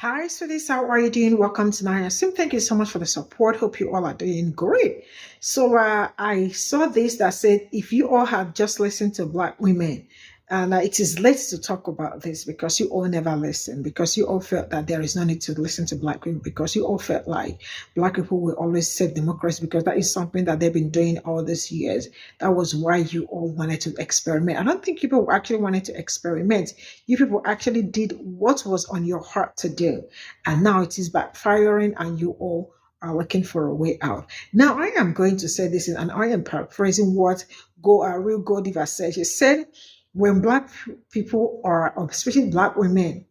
Hi, sweeties. How are you doing? Welcome to my Sim. Thank you so much for the support. Hope you all are doing great. I saw this that said, if you all had just listened to Black women, and it is late to talk about this because you all never listen, because you all felt that there is no need to listen to Black women, because you all felt like Black people will always save democracy, because that is something that they've been doing all these years. That was why you all wanted to experiment. I don't think people actually wanted to experiment. You people actually did what was on your heart to do, and now it is backfiring, and you all are looking for a way out. Now, I am going to say this, and I am paraphrasing what Real Gold Diva said. She said, when Black people are, especially Black women,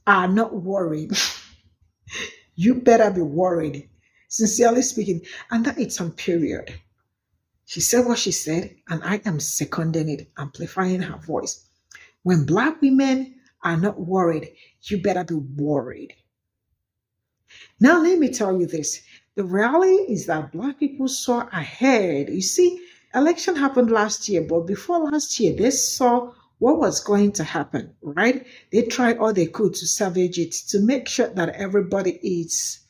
are not worried, you better be worried, sincerely speaking. And that is some period. She said what she said, and I am seconding it, amplifying her voice. When Black women are not worried, you better be worried. Now, let me tell you this. The reality is that Black people saw ahead. You see, election happened last year, but before last year, they saw what was going to happen, right? They tried all they could to salvage it, to make sure that everybody is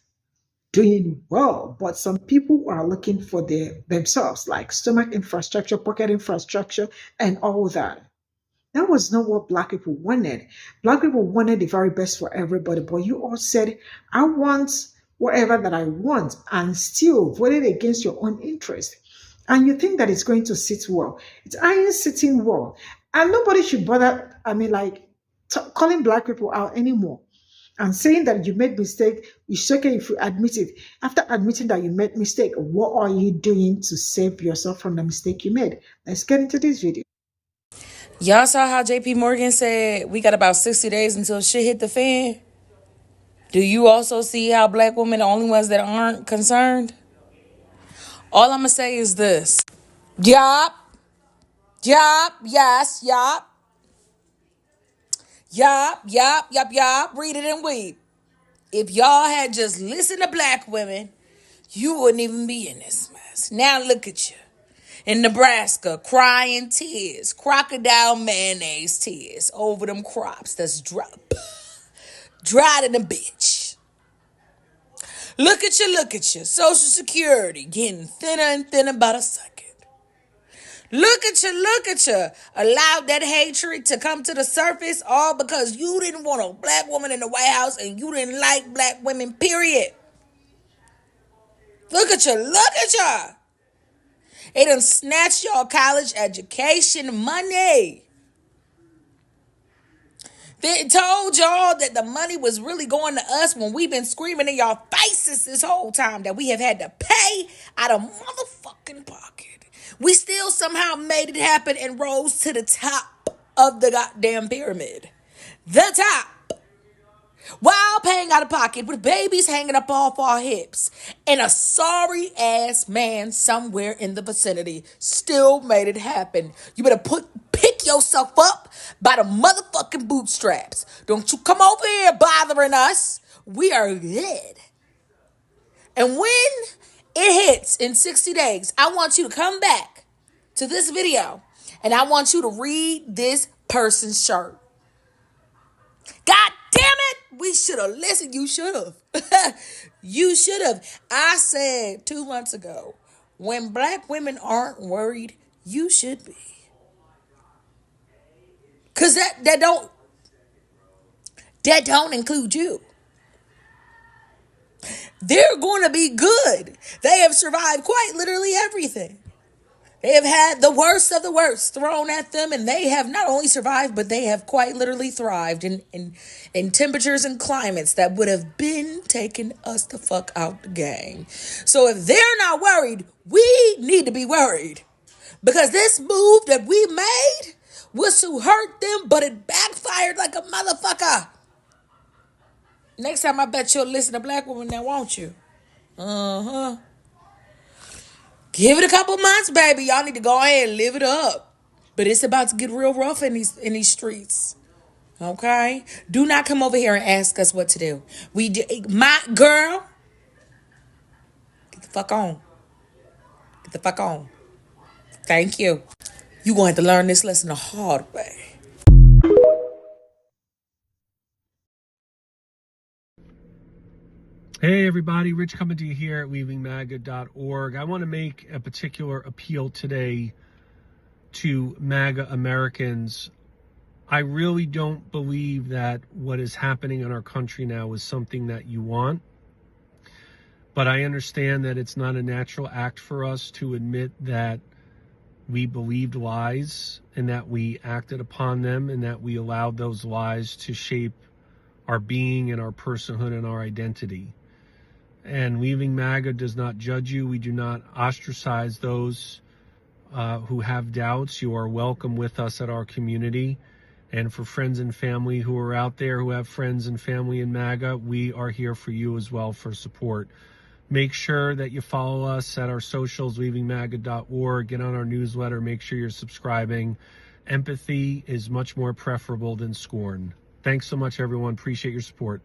doing well. But some people are looking for themselves, like stomach infrastructure, pocket infrastructure, and all that. That was not what Black people wanted. Black people wanted the very best for everybody, but you all said, I want whatever that I want, and still voted against your own interest. And you think that it's going to sit well. It ain't sitting well. And nobody should bother, calling Black people out anymore and saying that you made mistake. It's okay if you admit it. After admitting that you made mistake, what are you doing to save yourself from the mistake you made? Let's get into this video. Y'all saw how JP Morgan said we got about 60 days until shit hit the fan? Do you also see how Black women are the only ones that aren't concerned? All I'm going to say is this. Yup. Yup. Yes. Yup. Yup. Yup. Yup. Yup. Read it and weep. If y'all had just listened to Black women, you wouldn't even be in this mess. Now look at you. In Nebraska, crying tears, crocodile mayonnaise tears over them crops that's dried in a bitch. Look at you. Social Security getting thinner and thinner by the second. Look at you. Allowed that hatred to come to the surface all because you didn't want a Black woman in the White House and you didn't like Black women, period. Look at you. They done snatched y'all college education money. They told y'all that the money was really going to us when we've been screaming in y'all faces this whole time that we have had to pay out of motherfucking pocket. We still somehow made it happen and rose to the top of the goddamn pyramid. The top. While paying out of pocket with babies hanging up off our hips. And a sorry ass man somewhere in the vicinity still made it happen. You better pick yourself up by the motherfucking bootstraps. Don't you come over here bothering us. We are good. And when it hits in 60 days, I want you to come back to this video and I want you to read this person's shirt. God damn it! We should have listened. You should have. You should have. I said 2 months ago, when Black women aren't worried, you should be. Cause that don't include you. They're going to be good. They have survived quite literally everything. They have had the worst of the worst thrown at them, and they have not only survived, but they have quite literally thrived in temperatures and climates that would have been taking us the fuck out the game. So if they're not worried, we need to be worried. Because this move that we made was to hurt them, but it backfired like a motherfucker. Next time I bet you'll listen to Black women now, won't you? Uh-huh. Give it a couple months, baby. Y'all need to go ahead and live it up. But it's about to get real rough in these streets. Okay? Do not come over here and ask us what to do. My girl, get the fuck on. Get the fuck on. Thank you. You're going to have to learn this lesson the hard way. Hey everybody, Rich coming to you here at weavingmaga.org. I want to make a particular appeal today to MAGA Americans. I really don't believe that what is happening in our country now is something that you want, but I understand that it's not a natural act for us to admit that we believed lies and that we acted upon them and that we allowed those lies to shape our being and our personhood and our identity. And Weaving MAGA does not judge you. We do not ostracize those who have doubts. You are welcome with us at our community. And for friends and family who are out there who have friends and family in MAGA, we are here for you as well for support. Make sure that you follow us at our socials, weavingmaga.org. Get on our newsletter. Make sure you're subscribing. Empathy is much more preferable than scorn. Thanks so much, everyone. Appreciate your support.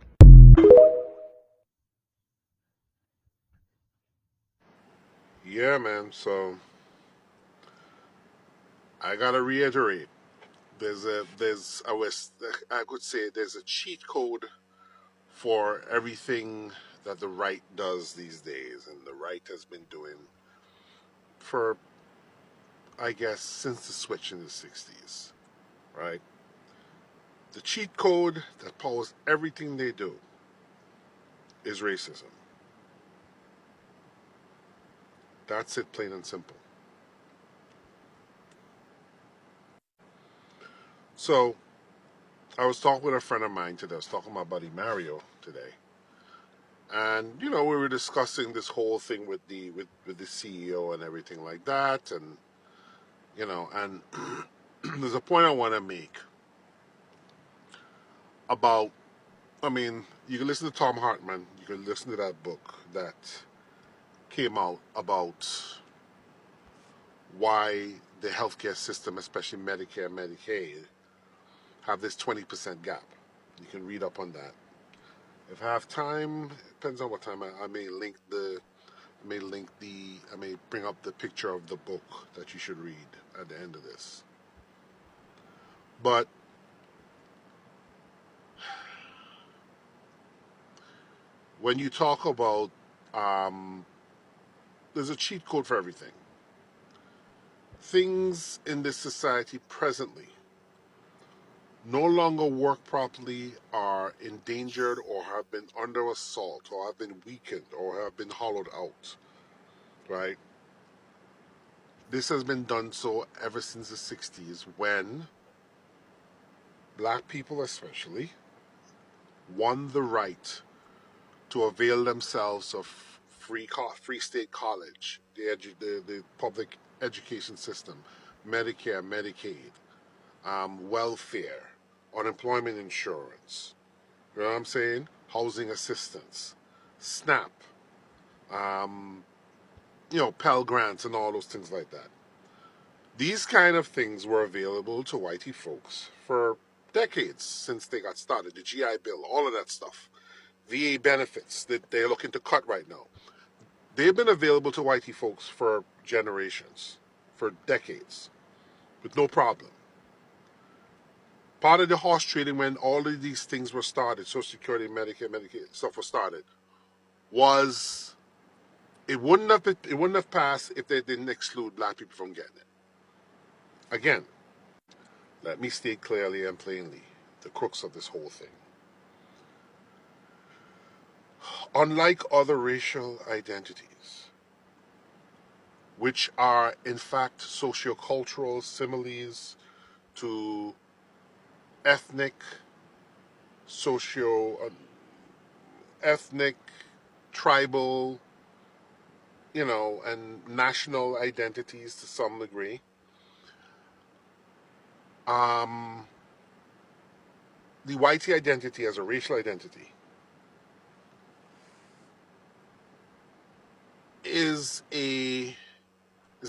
Yeah, man. So I gotta reiterate. I could say there's a cheat code for everything that the right does these days, and the right has been doing for, I guess, since the switch in the '60s, right? The cheat code that powers everything they do is racism. That's it, plain and simple. So I was talking with a friend of mine today. I was talking to my buddy Mario today. And we were discussing this whole thing with the CEO and everything like that, and and there's a point I want to make about. I mean, you can listen to Tom Hartman. You can listen to that book that came out about why the healthcare system, especially Medicare and Medicaid, have this 20% gap. You can read up on that. If I have time, depends on what time I may link the I may bring up the picture of the book that you should read at the end of this. But when you talk about, there's a cheat code for everything. Things in this society presently no longer work properly, are endangered, or have been under assault, or have been weakened, or have been hollowed out, right? This has been done so ever since the 60s, when black people especially won the right to avail themselves of free state college, the public education system, Medicare, Medicaid, welfare, unemployment insurance, you know what I'm saying? Housing assistance, SNAP, Pell Grants and all those things like that. These kind of things were available to whitey folks for decades since they got started. The GI Bill, all of that stuff. VA benefits that they're looking to cut right now. They've been available to whitey folks for generations, for decades, with no problem. Part of the horse trading when all of these things were started, Social Security, Medicare, Medicaid stuff was started, was it wouldn't have passed if they didn't exclude black people from getting it. Again, let me state clearly and plainly the crux of this whole thing. Unlike other racial identities, which are in fact sociocultural similes to ethnic, socio, ethnic, tribal, and national identities to some degree. The whitey identity as a racial identity is an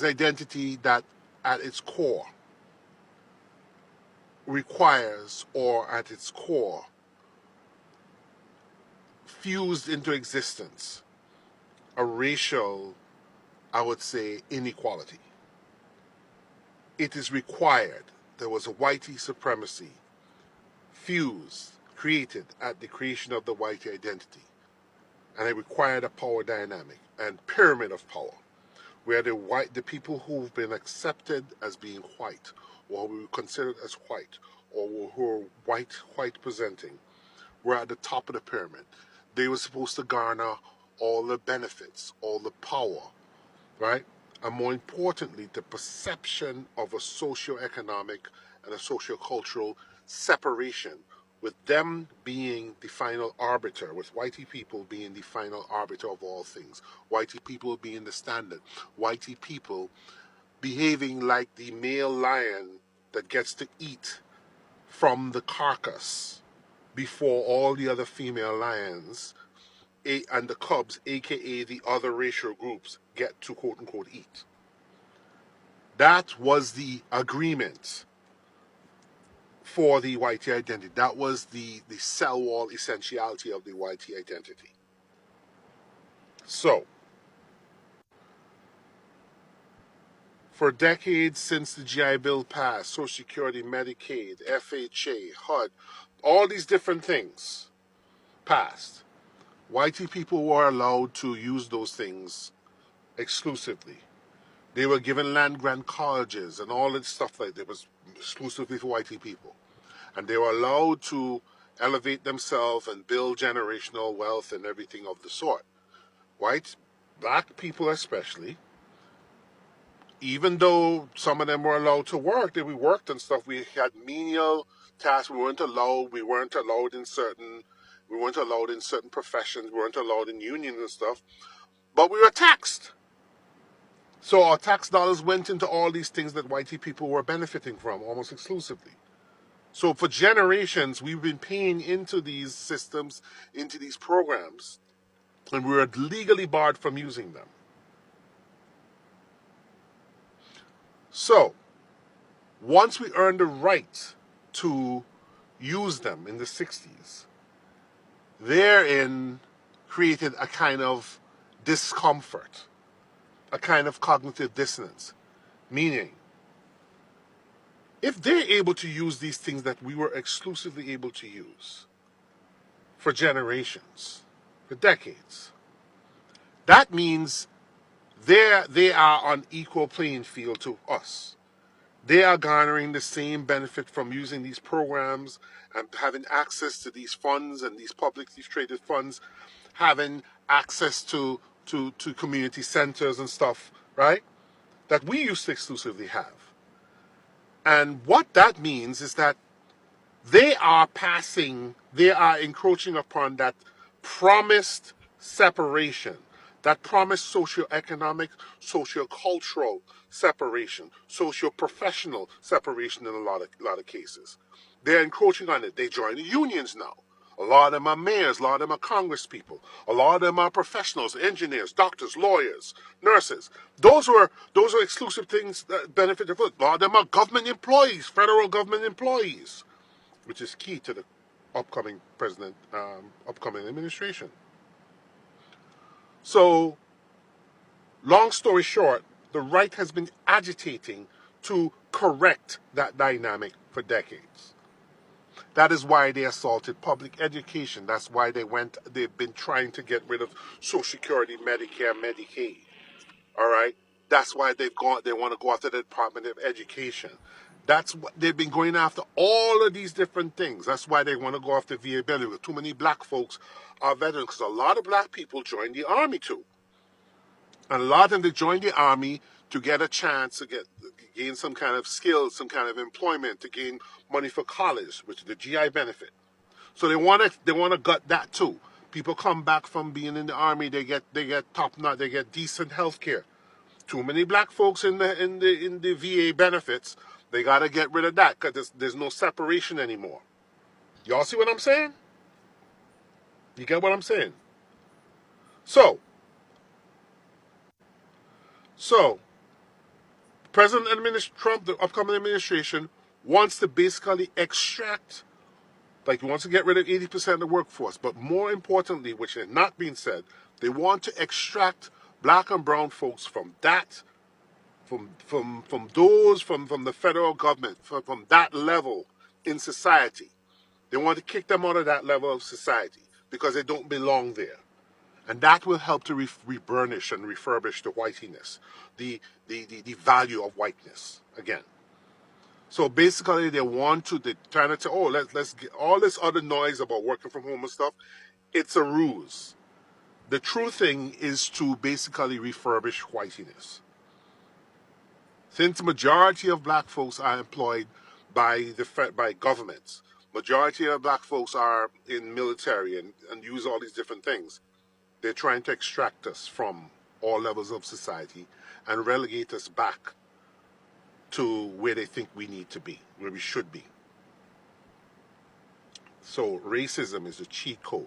identity that at its core requires, or at its core fused into existence, a racial, I would say, inequality. It is required. There was a whitey supremacy fused, created at the creation of the whitey identity. and it required a power dynamic and pyramid of power, where the people who've been accepted as being white, or who were considered as white, or who are white presenting, were at the top of the pyramid. They were supposed to garner all the benefits, all the power, right? And more importantly, the perception of a socio-economic and a socio-cultural separation, with them being the final arbiter, with whitey people being the final arbiter of all things, whitey people being the standard, whitey people behaving like the male lion that gets to eat from the carcass before all the other female lions and the cubs, aka the other racial groups, get to quote unquote eat. That was the agreement for the whitey identity. That was the cell wall essentiality of the whitey identity. So, for decades since the GI Bill passed, Social Security, Medicaid, FHA, HUD, all these different things passed, whitey people were allowed to use those things exclusively. They were given land grant colleges and all that stuff like that was exclusively for whitey people. And they were allowed to elevate themselves and build generational wealth and everything of the sort. White, black people especially, even though some of them were allowed to work, we worked and stuff, we had menial tasks, we weren't allowed in certain professions, we weren't allowed in unions and stuff, but we were taxed. So our tax dollars went into all these things that whitey people were benefiting from almost exclusively. So for generations, we've been paying into these systems, into these programs, and we were legally barred from using them. So once we earned the right to use them in the 60s, therein created a kind of discomfort, a kind of cognitive dissonance, meaning if they're able to use these things that we were exclusively able to use for generations, for decades, that means they are on equal playing field to us. They are garnering the same benefit from using these programs and having access to these funds and these publicly traded funds, having access to community centers and stuff, right? That we used to exclusively have. And what that means is that they are encroaching upon that promised separation, that promised socioeconomic, sociocultural separation, socio-professional separation in a lot of cases. They're encroaching on it. They join the unions now. A lot of them are mayors, a lot of them are congresspeople, a lot of them are professionals, engineers, doctors, lawyers, nurses. Those are exclusive things that benefit the public. A lot of them are government employees, federal government employees, which is key to the upcoming upcoming administration. So, long story short, the right has been agitating to correct that dynamic for decades. That is why they assaulted public education. That's why they've been trying to get rid of Social Security, Medicare, Medicaid. All right? That's why they want to go after the Department of Education. That's what they've been going after, all of these different things. That's why they want to go after VA benefits. Too many black folks are veterans because a lot of black people join the army too. And a lot of them, they join the army to get a chance to gain some kind of skills, some kind of employment, to gain money for college, which is the GI benefit. So they want to gut that too. People come back from being in the army, they get top notch, they get decent health care. Too many black folks in the VA benefits. They got to get rid of that because there's no separation anymore. Y'all see what I'm saying? You get what I'm saying? So President Trump, the upcoming administration, wants to basically extract, like he wants to get rid of 80% of the workforce. But more importantly, which is not being said, they want to extract black and brown folks from that, from the federal government, from that level in society. They want to kick them out of that level of society because they don't belong there. And that will help to reburnish and refurbish the whitiness, the value of whiteness again. So basically, they want to, they're trying to say, oh, let's get all this other noise about working from home and stuff. It's a ruse. The true thing is to basically refurbish whitiness. Since the majority of black folks are employed by governments, majority of black folks are in military and use all these different things. They're trying to extract us from all levels of society and relegate us back to where they think we need to be, where we should be. So racism is a cheat code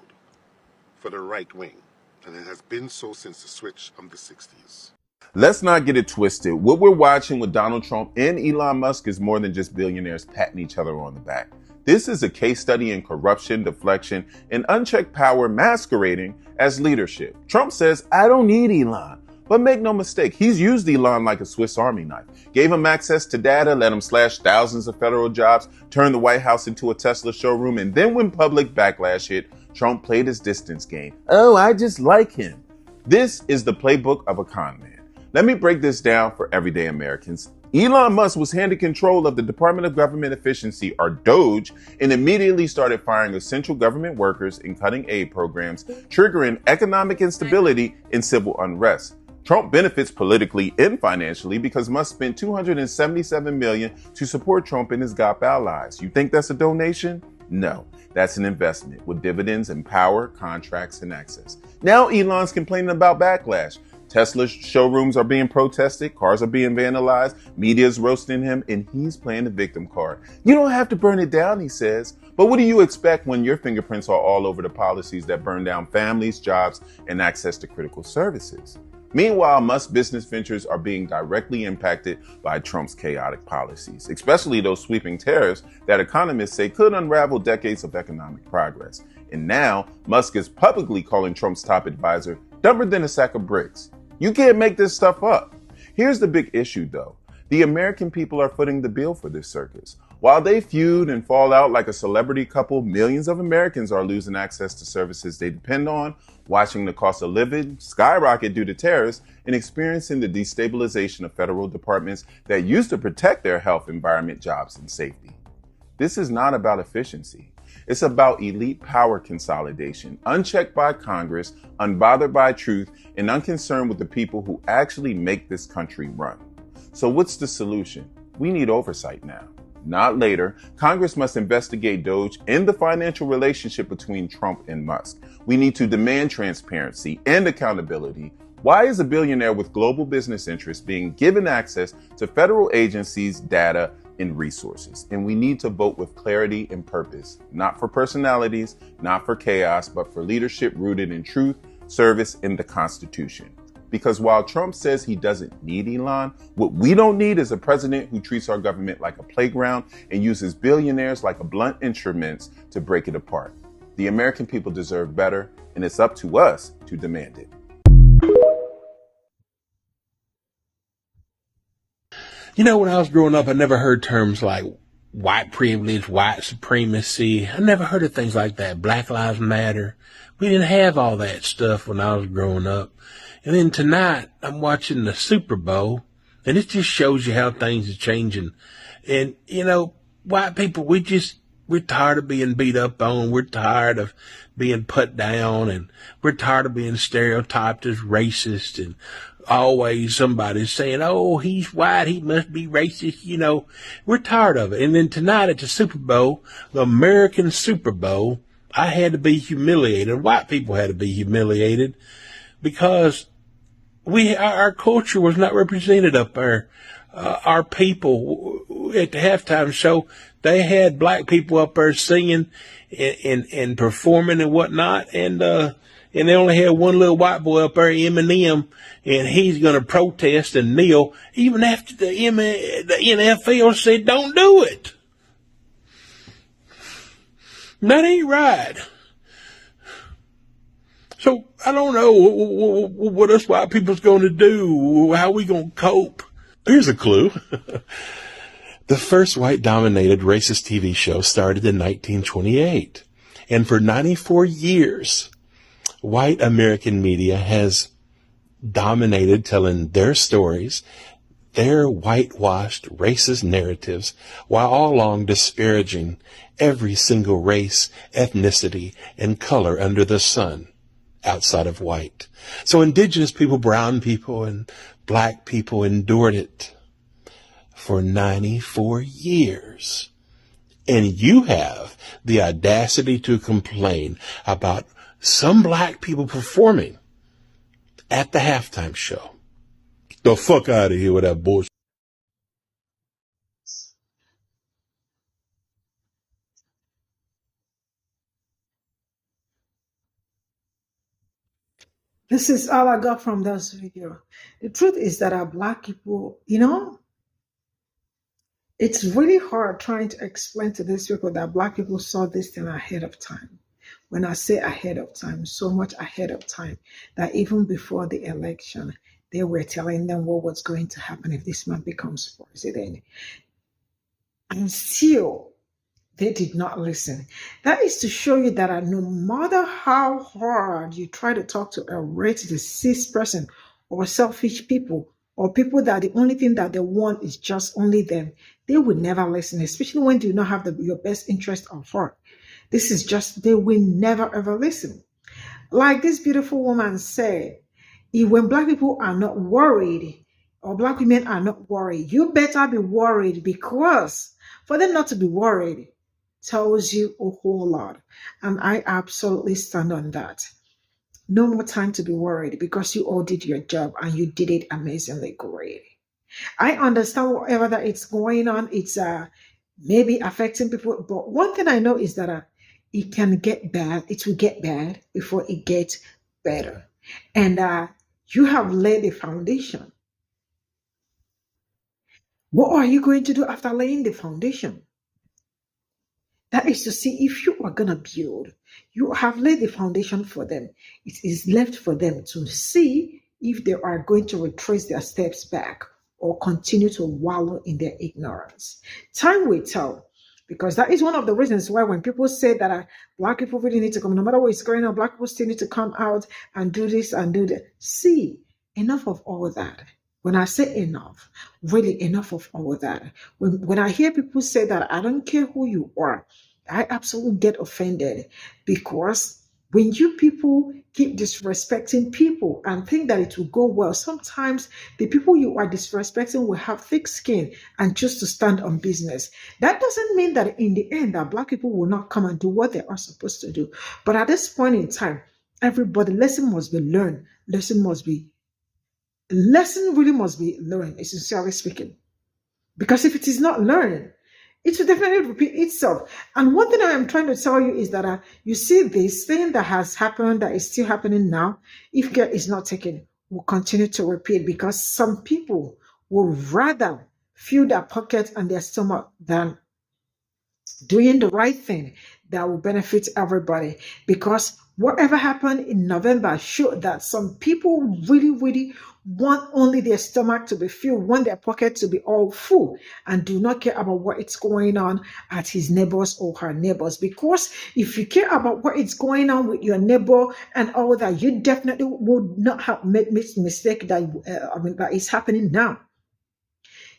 for the right wing, and it has been so since the switch of the 60s. Let's not get it twisted. What we're watching with Donald Trump and Elon Musk is more than just billionaires patting each other on the back. This is a case study in corruption, deflection, and unchecked power masquerading as leadership. Trump says, I don't need Elon. But make no mistake, he's used Elon like a Swiss Army knife. Gave him access to data, let him slash thousands of federal jobs, turned the White House into a Tesla showroom, and then when public backlash hit, Trump played his distance game. Oh, I just like him. This is the playbook of a con man. Let me break this down for everyday Americans. Elon Musk was handed control of the Department of Government Efficiency, or DOGE, and immediately started firing essential government workers and cutting aid programs, triggering economic instability and civil unrest. Trump benefits politically and financially because Musk spent $277 million to support Trump and his GOP allies. You think that's a donation? No, that's an investment with dividends in power, contracts, and access. Now Elon's complaining about backlash. Tesla's showrooms are being protested, cars are being vandalized, media's roasting him, and he's playing the victim card. You don't have to burn it down, he says. But what do you expect when your fingerprints are all over the policies that burn down families, jobs, and access to critical services? Meanwhile, Musk's business ventures are being directly impacted by Trump's chaotic policies, especially those sweeping tariffs that economists say could unravel decades of economic progress. And now, Musk is publicly calling Trump's top advisor dumber than a sack of bricks. You can't make this stuff up. Here's the big issue, though. The American people are footing the bill for this circus. While they feud and fall out like a celebrity couple, millions of Americans are losing access to services they depend on, watching the cost of living skyrocket due to tariffs, and experiencing the destabilization of federal departments that used to protect their health, environment, jobs, and safety. This is not about efficiency. It's about elite power consolidation, unchecked by Congress, unbothered by truth, and unconcerned with the people who actually make this country run. So what's the solution? We need oversight now. Not later. Congress must investigate DOGE and the financial relationship between Trump and Musk. We need to demand transparency and accountability. Why is a billionaire with global business interests being given access to federal agencies, data, and resources? And we need to vote with clarity and purpose, not for personalities, not for chaos, but for leadership rooted in truth, service, and the Constitution. Because while Trump says he doesn't need Elon, what we don't need is a president who treats our government like a playground and uses billionaires like a blunt instruments to break it apart. The American people deserve better, and it's up to us to demand it. You know, when I was growing up, I never heard terms like white privilege, white supremacy. I never heard of things like that. Black Lives Matter. We didn't have all that stuff when I was growing up. And then tonight, I'm watching the Super Bowl, and it just shows you how things are changing. And, you know, white people, we're tired of being beat up on. We're tired of being put down, and we're tired of being stereotyped as racist, and always somebody's saying, oh, he's white, he must be racist. You know, we're tired of it. And then tonight at the Super Bowl, the American Super Bowl, I had to be humiliated. White people had to be humiliated because our culture was not represented up there. Our people at the halftime show, they had black people up there singing and performing and whatnot, and they only had one little white boy up there, Eminem, and he's going to protest and kneel even after the NFL said don't do it. That ain't right. So I don't know what us white people's going to do, how we going to cope. Here's a clue. The first white-dominated racist TV show started in 1928. And for 94 years, White American media has dominated telling their stories, their whitewashed racist narratives, while all along disparaging every single race, ethnicity, and color under the sun outside of white. So indigenous people, brown people, and black people endured it for 94 years. And you have the audacity to complain about some black people performing at the halftime show. The fuck out of here with that bullshit. This is all I got from this video. The truth is that our black people, it's really hard trying to explain to these people that black people saw this thing ahead of time. When I say ahead of time, so much ahead of time that even before the election, they were telling them what was going to happen if this man becomes president. And still, they did not listen. That is to show you that no matter how hard you try to talk to a racist person or selfish people or people that the only thing that they want is just only them, they will never listen, especially when you do not have your best interest at heart. This is just, they will never ever listen. Like this beautiful woman said, when black people are not worried or black women are not worried, you better be worried, because for them not to be worried tells you a whole lot. And I absolutely stand on that. No more time to be worried, because you all did your job and you did it amazingly great. I understand whatever that it's going on, it's maybe affecting people, but one thing I know is that it can get bad. It will get bad before it gets better. And you have laid the foundation. What are you going to do after laying the foundation? That is to see if you are going to build. You have laid the foundation for them. It is left for them to see if they are going to retrace their steps back or continue to wallow in their ignorance. Time will tell, because that is one of the reasons why when people say that black people really need to come, no matter what is going on, black people still need to come out and do this and do that. See, enough of all that. When I say enough, really enough of all that. When I hear people say that, I don't care who you are, I absolutely get offended, because when you people keep disrespecting people and think that it will go well, sometimes the people you are disrespecting will have thick skin and choose to stand on business. That doesn't mean that in the end that black people will not come and do what they are supposed to do. But at this point in time, everybody, lesson must be learned. Lesson really must be learned, sincerely speaking. Because if it is not learned, it will definitely repeat itself. And one thing I am trying to tell you is that you see this thing that has happened, that is still happening now, if care is not taken, will continue to repeat, because some people will rather fill their pocket and their stomach than doing the right thing that will benefit everybody. Because whatever happened in November showed that some people really, really want only their stomach to be filled, want their pocket to be all full, and do not care about what is going on at his neighbors or her neighbors. Because if you care about what is going on with your neighbor and all that, you definitely would not have made this mistake that is happening now.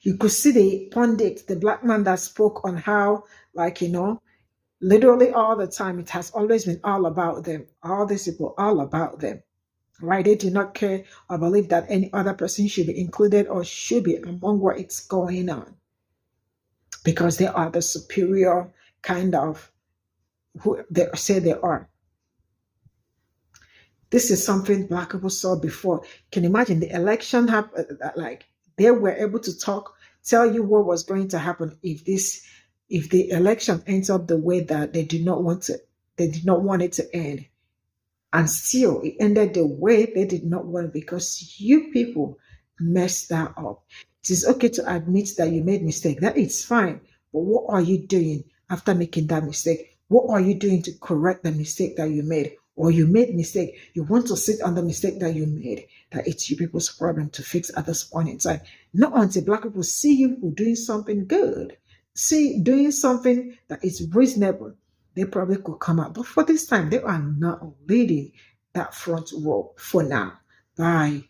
You could see the pundit, the black man that spoke on how, literally all the time, it has always been all about them. All these people, all about them. Right? They do not care or believe that any other person should be included or should be among what is going on, because they are the superior kind of who they say they are. This is something black people saw before. Can you imagine the election happened? They were able to tell you what was going to happen if the election ends up the way that they did not want it to end. And still, it ended the way they did not want, because you people messed that up. It is okay to admit that you made mistake. That is fine. But what are you doing after making that mistake? What are you doing to correct the mistake that you made? Or you made mistake. You want to sit on the mistake that you made. That it's you people's problem to fix at this point in time. Not until black people see you doing something good. Doing something that is reasonable, they probably could come out. But for this time, they are not leading that front row for now. Bye.